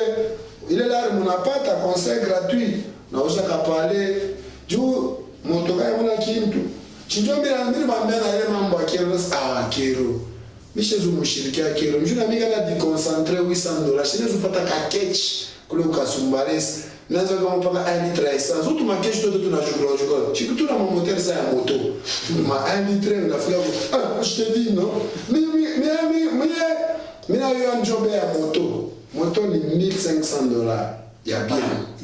il est là, mon appart à conseil gratuit. Na usha kapale, juu motoka yana kintu. Chinjo mbira mbiri bambena ile mambo ya kero kero. Mishezu mushirikia kero. Mjuna miga na diconcentre $800. Shinezu pata kakech kule ukasumbares. Nazo kama paka 1 litre essence. Utu makesh toto tunajugula. Chiku na moteur sa ya moto. Ma 1 litre unafika kwa je te dis non. Mina yo njobe ya moto. Moto ni $1,500. Ya bien.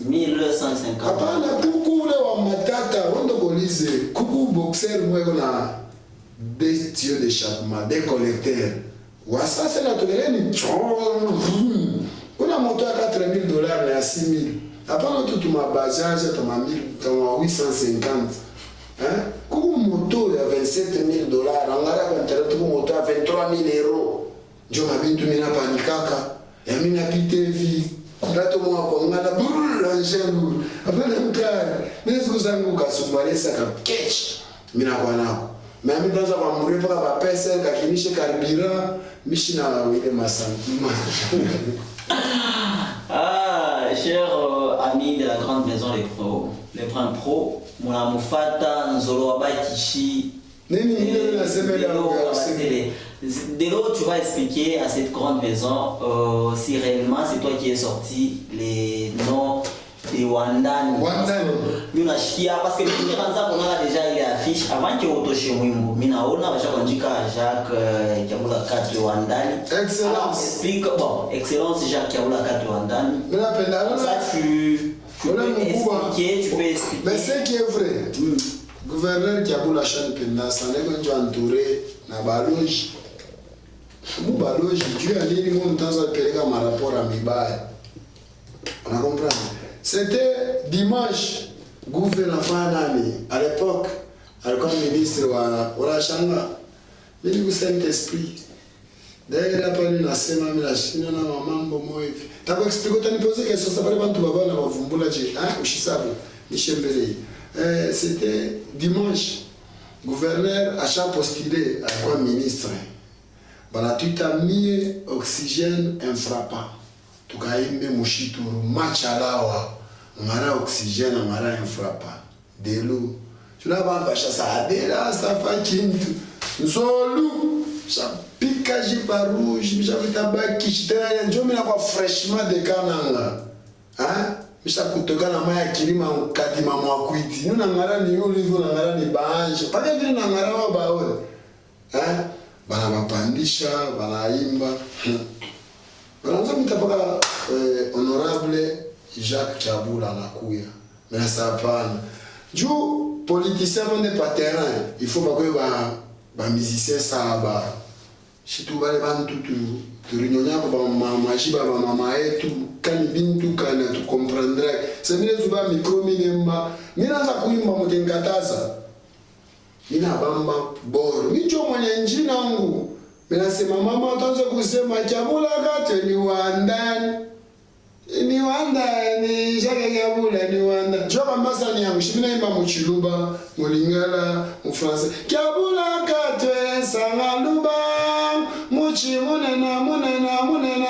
1,150. Hapana kuku ule wa matata wando kolize. Kuku boxer mwego na des tuyaux d'échappement, des collecteurs. Ça c'est la tolérance. On a monté à $4,000 et à $6,000. Après, tout ma Bajaj, tu as 850. Hein? Quand moto à $27,000, on a intérêt à moto à €23,000. Je m'habille tout mina panikaka. Et mina pité vie. Là tout le monde a brûlé l'engin. Après le cas, mais ce que ça nous casse, on va laisser ça catch. Mina kwana. Mais en même temps, on va mourir pour la personne qui a fini chez Carburant, Michina Wille Massan. Ah, chers amis de la grande maison les Prime Pro, mon amoufata, Nzolo Abakishi. Delo, tu vas expliquer à cette grande maison si réellement c'est toi qui es sorti les noms de Wandan. Nous avons parce que le premier answer qu'on a déjà il est affiché avant que auto chez Wimbo. Mina on a déjà conduit Jacques Kiabula 4 de Wandan. Excellence. Explique bon, excellence Jacques Kiabula 4 de Wandan. Mais la peine ça tu peux expliquer. Mais c'est qui est vrai. Gouverneur Kiabula Chan Penda, ça n'est pas entouré na baloji. Mu baloji, tu as dit mon temps à péréga ma rapport à Mibaya. On a compris. C'était dimanche, gouverneur Fanani, à l'époque, comme ministre wa Shanga, mais du Saint-Esprit. D'ailleurs, il a parlé de la semaine, mais la Chine, on a un mambo moi. Tu as expliqué, tu as posé une question, ça parlait pas de Baba, on a vu, hein, Ushisabu, Michel Belé. C'était dimanche, gouverneur a postulé à quoi ministre. Voilà, tu t'as mis oxygène infrappant. Tu as mis Mouchitourou, Machalawa. Mara oxygène, mara infrapa. De l'eau. Tu n'as pas ça a là, ça fait kintu. Zolu, ça pique par rouge, j'avais tabac qui j'étais là, je me l'ai fraîchement de cananga. Hein? Je kutoka na maya kilima kadima mwakwiti. Nous n'angara ni olive, n'angara ni bange. Pas que nous n'angara wa baone. Hein? Bana bapandisha, bana imba. Bana mtapaka honorable Jacques Kiabula nakuya. Mais ça pas. Juu politicien n'est pas terrain. Il faut pas que ba musicien ça ba. Si tu vas les vendre tout réunion pour magie ba mama yetu kani bintu kana tu comprendrais. C'est mieux tu vas micro minimum. Mina za kuimba mtengataza. Mina bamba bor. Micho mwenye njina wangu. Mina sema mama utaanza kusema Kiabula kate ni wandani. Ni wanda ni Jacques Kiabula ni wanda. Joba mbasa ni yangu shimina imba muchiluba, mulingala, mufransa. Kiabula katwe sangaluba, muchi munena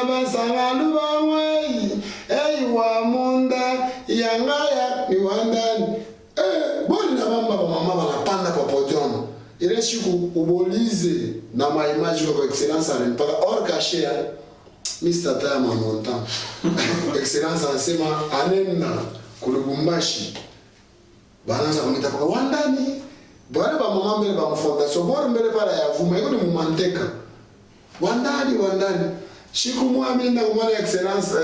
basangaluba wei. Wa munda yangaya ni wandani. Boli na mama mama wanapanda kwa podium. Ile siku ubolize na maimaji kwa excellence mpaka hors caché. Mr. Tama montant. Excellence anasema anena kulubumbashi. Banaanza kumita paka wandani. Bwana ba mama mbele ba fondation bora mbele para ya vuma iko ni mumanteka. Wandani. Shiku mwamini na kumana excellence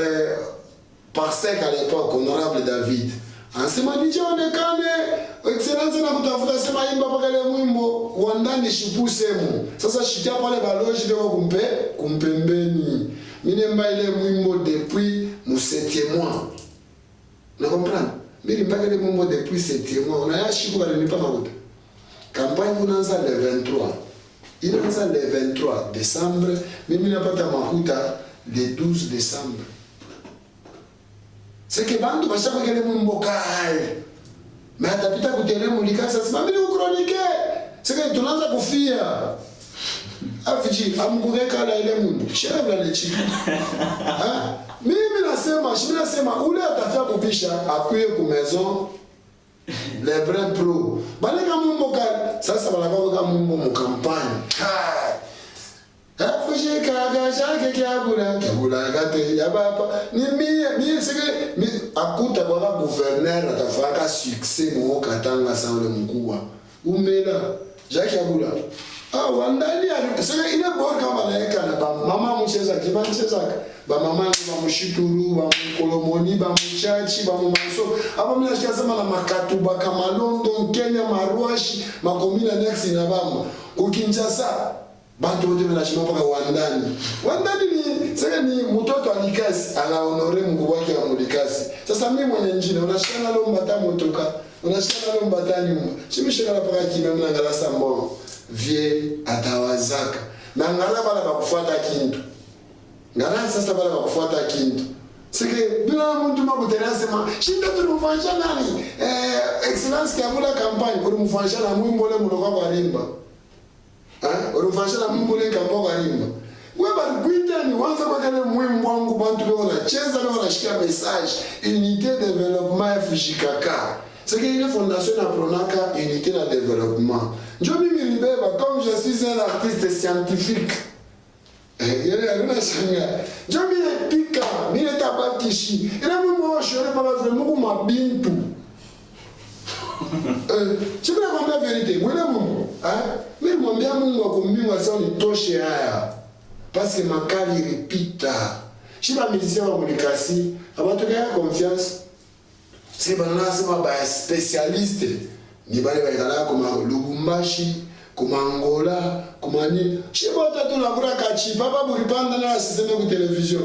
par sec à l'époque honorable David. Anasema nije onekane excellence na kutafuta sema imba mpaka ile mwimbo wa ndani shipusemu. Sasa shikia pale baloji leo kumpembeni. Mimi mba ile mwimbo depuis mon 7e mois. Na comprendre? Mimi mpaka ile mwimbo depuis 7e mois. Unayashi kwa nilipa makuta. Campagne kunaanza le 23. Inaanza le 23 décembre, mimi napata makuta le 12 décembre. C'est que bantu bashaka kele mwimbo kai. Mais atapita kutele mulika sasa mimi ni chronique. C'est que tunaanza kufia. Afiji amgureka la ile mwimbo. Shara la lechi. Mimi nasema ule atafia kupisha akuye ku maison les vrais pros. Baleka mwimbo kai. Sasa balaka kama mwimbo mu campagne. Afiji kaga kebula gate ya baba ni mie sike akuta kwa gouverneur atafaka succès mo katanga sa ule mkubwa umela Jacques Abula wandani sike ile bora kama naeka na mama mcheza kibancheza ba mama ba mshituru ba mkolomoni ba mchachi ba mmanso hapa mimi nasikia sema na makatuba kama London Kenya Maruashi makomina next na bamba ukinjasa bantu wote wanashima mpaka wandani ni sasa ni mtoto alikasi anaonore mkubwa wake wa mulikasi. Sasa mimi mwenye njine unashikana leo mbata motoka unashikana leo mbata nyumba chimishikana mpaka kimya mnangala sambo vie atawazaka na ngala bala bakufuata kintu ngala sasa bala bakufuata kintu sike bila mtu makutelea sema shinda tunufanyana nani excellence kabula campagne kwa mfanyana mwimbo le mloka kwa rimba urufashana mwimbo le kambo kwa rimba wewe barikuita ni wanza kwa kale mwimbo wangu bantu leo wanacheza leo wanashika message unité développement FJKK. C'est que une fondation na pronaka unité na développement. Njo mimi ribeba comme je suis un artiste scientifique. Yale aluna shanga. Njo mimi pika, mimi tabakishi. Ila mwimbo wa shore baba vraiment mabintu. Je peux la vérité, moi là mon, mais mon bien mon combien ça on touche haya, parce que ma carrière répète. Je vais musicien en communication, avant tout gagner confiance. C'est pas là c'est pas spécialiste. Ni bale baikala comme Lubumbashi, comme Angola, comme ni. Je vais pas tout na kura kachi, papa buripanda na système de télévision.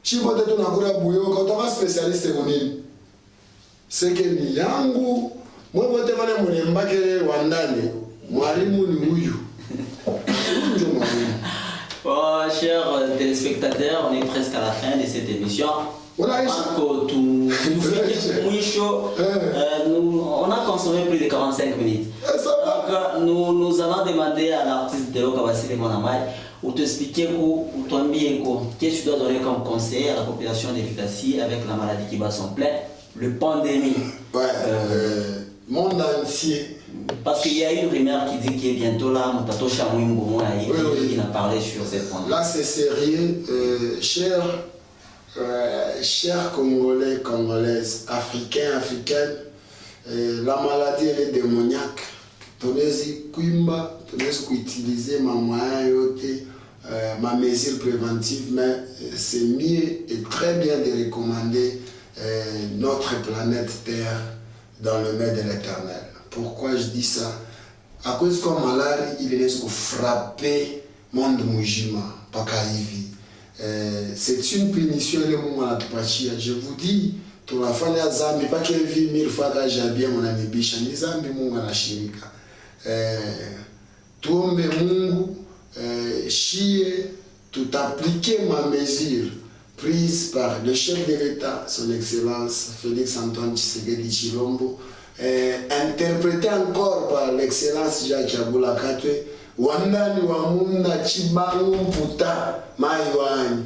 Je vais pas tout na kura buyo, quand on va spécialiste nini. C'est que ni yangu moi, je vais vous dire chers téléspectateurs, on est presque à la fin de cette émission. On a consommé plus de 45 minutes. Donc, nous allons demander à l'artiste de l'Okabasile Monamai pour t'expliquer, pour t'envier qu'est-ce que tu dois donner comme conseil à la population d'Efficacité avec la maladie qui bat son plein, le pandémie. Monde entier. Parce qu'il y a une rumeur qui dit qu'il est bientôt là, Moutato Chamouimbo qui a parlé sur ces points. Là, c'est sérieux. Chers Congolais, Congolaises, Africains, Africaines, la maladie elle est démoniaque. Tonezi Kuimba, Tonezi utiliser ma moyen, ma mesure préventive, mais c'est mieux et très bien de recommander notre planète Terre dans le main de l'Éternel. Pourquoi je dis ça? À cause que malade, il laisse frapper monde musulman, pas qu'à c'est une punition le moment à Tupachia. Je vous dis, tu vas faire les zambi, pas qu'il vit 1000 fois que j'ai bien mon ami Bicha, les zambi mungu na shirika. Tuombe Mungu, chie, tout appliquer ma mesure prise par le chef de l'État, son Excellence Félix Antoine Tshisekedi Tshilombo, interprété encore par l'Excellence Jacques Abula Katwe, Wandani Wamunda Chibangu Mputa Maiwani,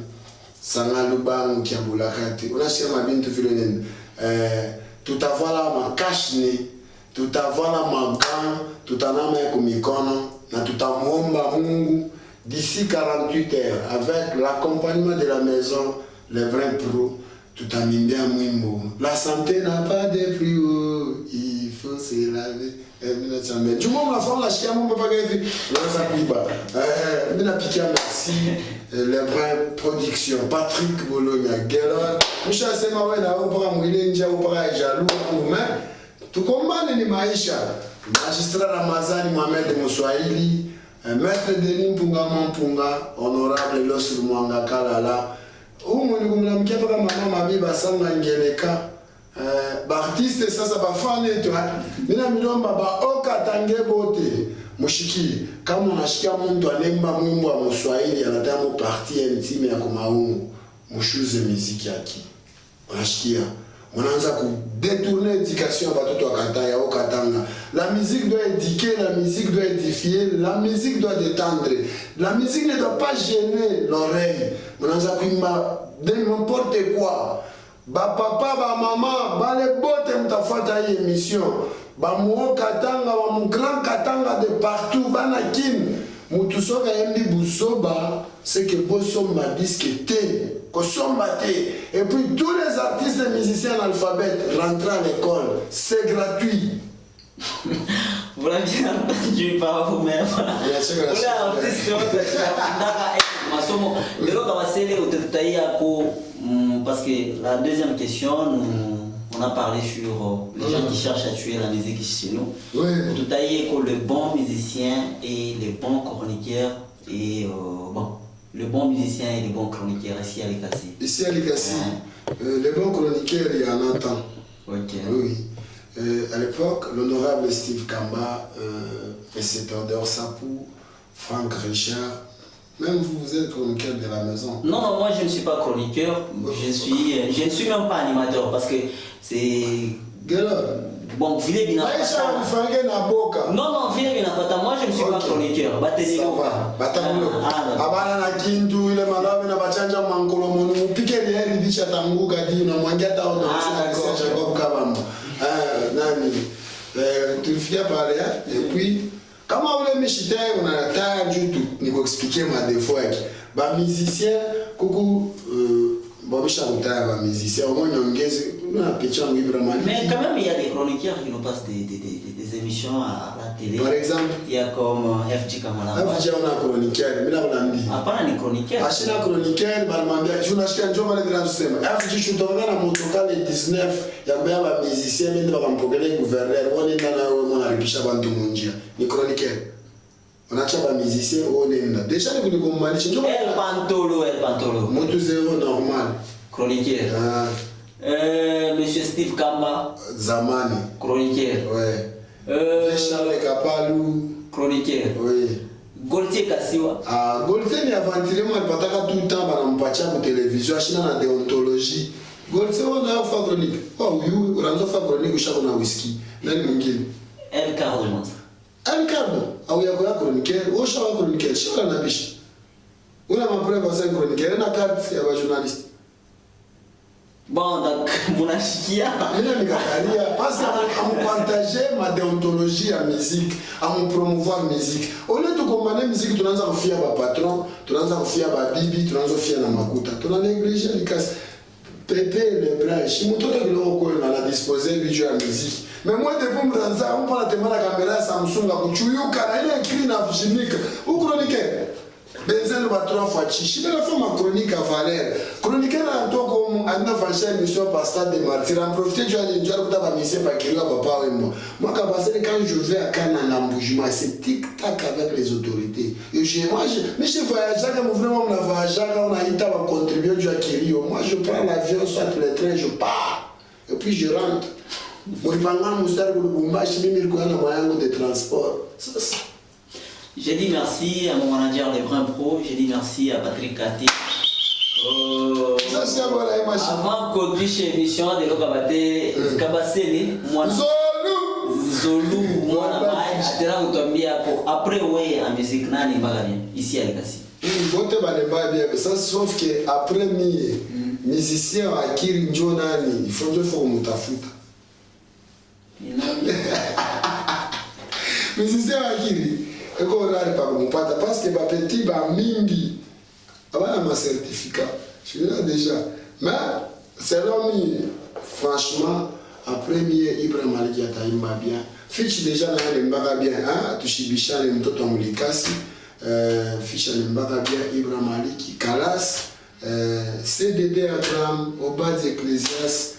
Sangalubangu Kiabula Katwe. On a cherché ma bintu filonene. Tout avoir ma cache-nez, tout avoir ma gant, tout en amé kumikono, na tout en mwomba Mungu. D'ici 48 heures, avec l'accompagnement de la maison, les vrais pros, tout a mis bien mwimbo. La santé n'a pas de prix, il faut se laver. Du moment la femme la chia mon papa qui dit ça piba. Mina piqué merci les vraies productions Patrick Bologna Guérin. Musha sema wewe na upaka mwile nje upaka jaloux mume. Tukombane ni maisha. Magistrat Ramazani Mohamed Muswahili, Maître Denis Mpunga Mpunga, Honorable Losul Mwanga Kalala. Umu ni kumlamkia paka mama mabi basanga ngeleka. Artiste sasa bafane tu mina milomba ba oka tange bote mushiki kama unashikia mtu anemba mwimbo wa Mswahili anataka mu partie intime ya kumaungu mushuze muziki yake unashikia unaanza ku détourner éducation ya watoto wakata ya okatanga. La musique doit éduquer, la musique doit édifier, la musique doit détendre, la musique ne doit pas gêner l'oreille. Unaanza kuimba n'importe quoi. Ba papa, ba maman, ba les bottes mtafuata hii émission. Ba muo katanga, ba mu grand katanga de partout, ba na kin. Mutusoka yembi busoba, c'est que bosomba disque té, kosomba té. Et puis tous les artistes et musiciens analphabètes rentrent à l'école, c'est gratuit. Vous l'avez bien entendu par vous-même. Bien sûr, parce que la deuxième question, on a parlé sur les gens qui cherchent à tuer la musique chez nous. Oui. Tout à l'heure, le bon musicien et les bons chroniqueurs et le bon musicien et les bons chroniqueurs ici à l'Écassé. Ici à l'Écassé, les bons chroniqueurs, il y en a tant. Ok. Oui. À l'époque, l'honorable Steve Kamba, M. Théodore Sapou, Franck Richard, même vous êtes chroniqueur de la maison. Non, non, moi je ne suis pas chroniqueur, je ne suis même pas animateur parce que c'est... Bon, Vile Binafata. Non, non, Vile Binafata, moi je ne suis pas chroniqueur. Et puis, comment vous voulez me chiter, on a ta du tout, il faut expliquer ma défaut. Bah, musicien, coucou, bon, je suis un musicien, au moins, mais quand même, il y a des chroniqueurs qui nous passent des émissions à la télé. Par exemple, il y a comme FG Kamala. FG, on a chroniqueur, mais là, on a dit. Ah, pas un chroniqueur. Ah, c'est un chroniqueur, je n'ai pas de mal de système. FG, je suis tombé dans mon total le 19, il y a bien un musicien, mais il va me proposer le gouverneur, on est dans la république avant tout le monde. Les chroniqueurs. On a déjà un musicien, on est là. Déjà, nous avons un musicien. El Pantolo. Moto zéro normal. Chroniqueur. Monsieur Steve Kamba. Zamani. Chroniqueur. Ouais. Charles Kapalou. Chroniqueur. Oui. Goltier Kassiwa. Ah, Goltier ni aventuré, moi, il pataka tout le temps, on a un pour télévision, on a une déontologie. Goltier, on a fait chronique. Oh, oui, on a fait chronique, on a whisky. El Cardo. El Cardo. Ah oui, il y a chroniqueur. Oh, je suis un chroniqueur. Je suis un abiche. On a ma preuve à 5 chroniqueurs. Il y a une carte, il y a un journaliste. Bon, donc, mon achikia. Parce qu'à me partager ma déontologie à musique, à me promouvoir musique. Au lieu de commander la musique, tu n'as pas fier à patron, tu n'as pas fier à bibi, tu n'as pas fier à makuta. Tu n'as négligé les casses. Pépé les branches. Je me trouve que l'on a disposé du jeu à musique. Mais moi, depuis que je on prend la caméra Samsung, il est écrit dans la chimique. Où chroniqueur? Benzel va 3 fois chichi. Je vais faire ma chronique à Valère. Chroniqueur a un tour comme un enfant mission par stade de martyr. En profiter du jour où tu as misé par Kério, papa et moi. Moi, quand je vais à Cannes en embougement, c'est tic-tac avec les autorités. Et moi, je voyage, quand vraiment on a voyagé, quand on a été à contribuer du Kério, moi je prends l'avion, soit le train, je pars. Et puis je rentre. De transport. J'ai dit merci à mon manager Les Bruns Pro, j'ai dit merci à Patrick Kati. Avant qu'on puisse l'émission de l'Okabate, Kabasele, moi, Zolu, moi, après, oui, en musique, Nani Bagabien, ici à l'Écassé. Ça, sauf qu'après, musicien à Kiri Njonani, il faut que je fasse mon tafuta. Musicien à Kiri. Et quand on a pas mon pata, parce que ma petit ba mingi, avant ma certificat, je suis là déjà. Mais selon moi, franchement, après mie Ibrahim Maliki ataimba bien. Fichi déjà na lembaka bien, hein, tushibishane mtoto wa Mulikasi. Fichi lembaka bien Ibrahim Maliki, Kalas, CDD Abraham, Obad Ecclesias,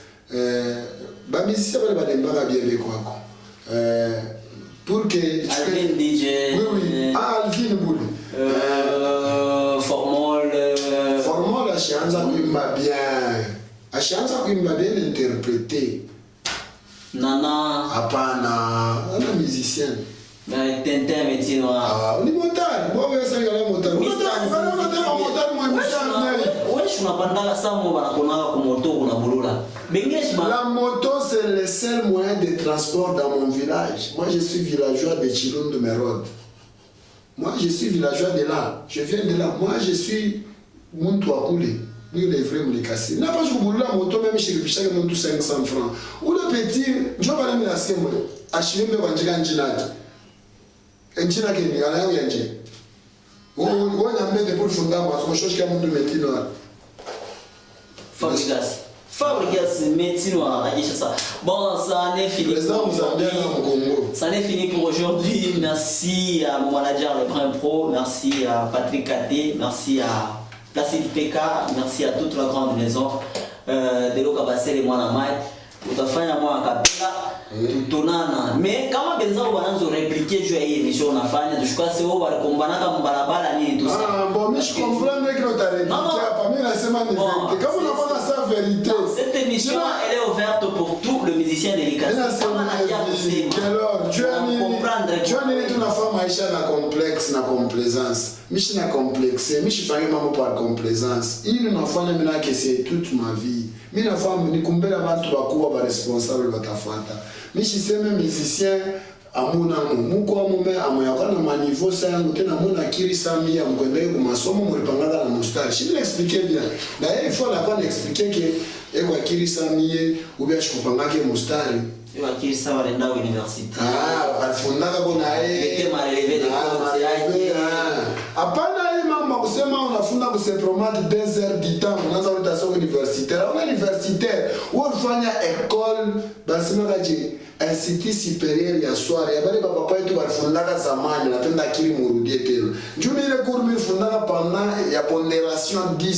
ba musicien ba lembaka bien bekwako. Pour que Alvin DJ. Oui, Alvin Boulou. Formol Ashanza kuimba bien. Ashanza kuimba bien interprété. Nana. Hapana, ana musicien. Mais Tintin métier noir. Ah, ni montagne. Moi ouais ça ngala montagne. Wesh unapandaka samo banakonaka ku moto kuna bulula. Bengesh ba. La moto c'est le seul moyen de transport dans mon village. Moi je suis villageois de Chilundu Merode. Moi je suis villageois de là. Je viens de là. Moi je suis muntu akule. Lui les vrais Mulikasi. N'a pas joué la moto même chez le chaque montu 500 francs. Ou le petit, je vais aller me la semble. Acheter me wanjika njinati. Njina kini ala yanje. Ou nyambe de pour funda moi so chose que montu metino. Fabrigas médecine à ça. Bon, ça n'est fini. Ça n'est fini pour aujourd'hui. Merci à mon manager Le Brin Pro, merci à Patrick Katé, merci à Placide PK, merci à toute la grande maison de l'Okabasel et moi la maille. Utafanya moi kapela tutonana mais kama benzao wanaanza répliquer juu ya hii émission unafanya tushukua sio walikombanaka mbarabara nini tout ça. Bon mais je comprends mais que notre répliquer pas mais nasema ni vérité comme on a ça vérité. Cette émission elle est ouverte pour tout le musicien délicat. Alors Johnny tunafanya maisha na complexe na complaisance. Mishi na complexe, mishi fanya mambo par complaisance. Ili nafanya mimi na kesi toute ma vie. Mimi nafanya nikumbela watu wakubwa ba responsable batafuata. Mishi sema musicien amuna muko mume amoyakana ma niveau sangu tena muna akili sami ya mkwendele ku masomo mulipangana na mustari. Je vais expliquer bien. D'ailleurs il faut la pas expliquer que eko akili sami ou bien je comprends que mustari. Yo akili sawa lenda université. Alifundaka kuna Bete marelevé de compte yake. Hapana hii mambo kusema unafunda kusepromate 2 heures du temps unaanza utasoma universitaire. Una universitaire, unafanya école basema kaje institut supérieur ya soir. Ya bale papa yetu walifundaka zamani napenda akili murudie tena. Njoo ile cours nilifundaka pendant ya pondération 10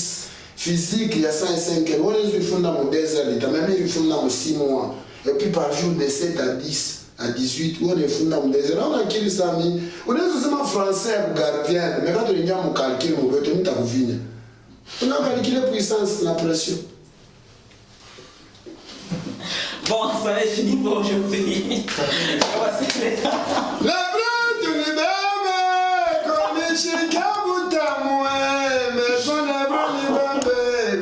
physique ya 5 heures. Wale zifunda mu 2 heures du temps, même ilifunda mu 6 mois. Et puis par jour de 7 à 10 à 18 on est funda mu 2 heures. On a akili sami. Unaweza sema français pour gardien, mais quand on y a mu calcul mu bote mtakuvinya. On a calculé puissance la pression. Bon, ça est fini pour aujourd'hui. La brute ni bebe, komishika butamwe, meso la brute ni bebe,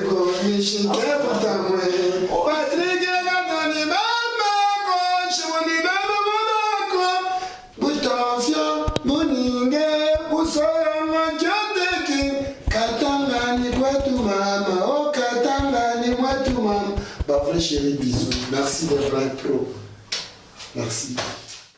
komishika butamwe. Patrick na ni bebe, komishika ni bebe bebe, butafia, buninge, busoya majoteki, katanga ni kwetu mama, oh katanga ni kwetu mama. Bah, vrai chérie, bisous. Merci d'être là, pro. Merci.